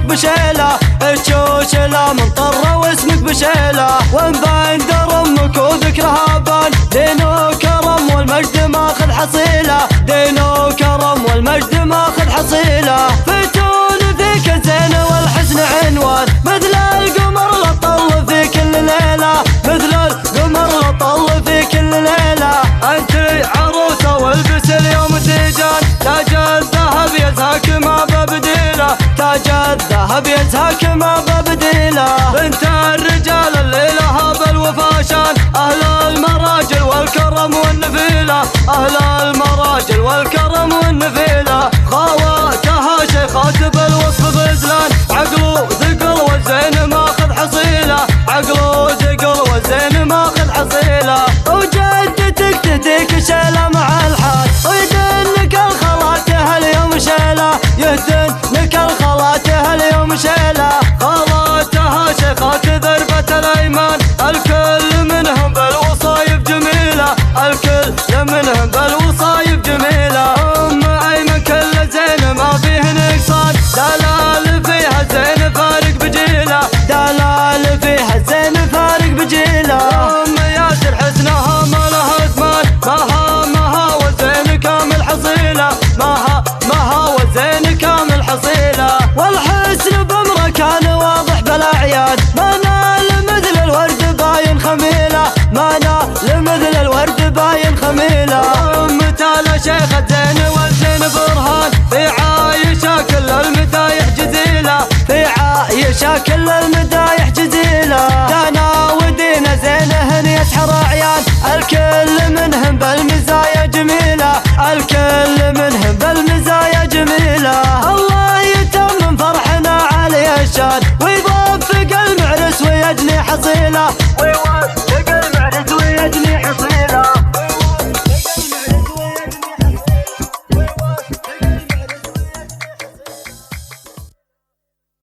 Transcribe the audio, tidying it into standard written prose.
بشيله، الشوشله منطره واسمك بشيله، وان بندر امك وذكرها بان، دين وكرم والمجد ماخذ حصيله، دين وكرم والمجد ماخذ حصيله، فتون فيك الزين والحسن عنوان، مثل القمر لطل في كل ليله، مثل القمر لطل في كل ليله، انت عروسه والبس اليوم تيجان، تاج الذهب يزهاك ما ببديله، تاج الذهب يزهاك ما ببديله، بنت الرجال اللي لها بالوفاشان، اهل المراجل والكرم والنفيله، اهل المراجل والكرم والنفيله، خواتها شيخات بالوصف بزلان، عقل وثقل والزين ماخذ حصيله، عقل وثقل والزين ماخذ حصيله، وجدتك تديك شيله مع الحال، ويدنك الخلاتها اليوم شيله، يهدنك الخلاتها اليوم شيله، خلاتها شيخات ذربة الايمان، الكل منهم بالوصايب جميله، الكل منهم بالوصايب جميله، ام ايمن كل زين ما فيه نقصان، دلال فيها زين فارق بجيله، دلال فيها زين فارق بجيله، ام ياسر حسنها ما لها زمان، مها والزين كامل حصيله، مها والزين كامل حصيله، والحسن بامره كان واضح بالاعيان، ما نال مثل الورد باين خميله، ما نال مثل الورد باين خميله، امتها شيخة زين والزين برهان، في عايشة كل المدايح جزيله، في عايشة كل المدايح جزيله، دانا ودينا زين هنية حر عيان، الكل منهم بالمزايا جميله، الكل منهم بالمزايا جميله، الله يتمم فرحنا علي الشان، ويوفق المعرس ويجني حصيله.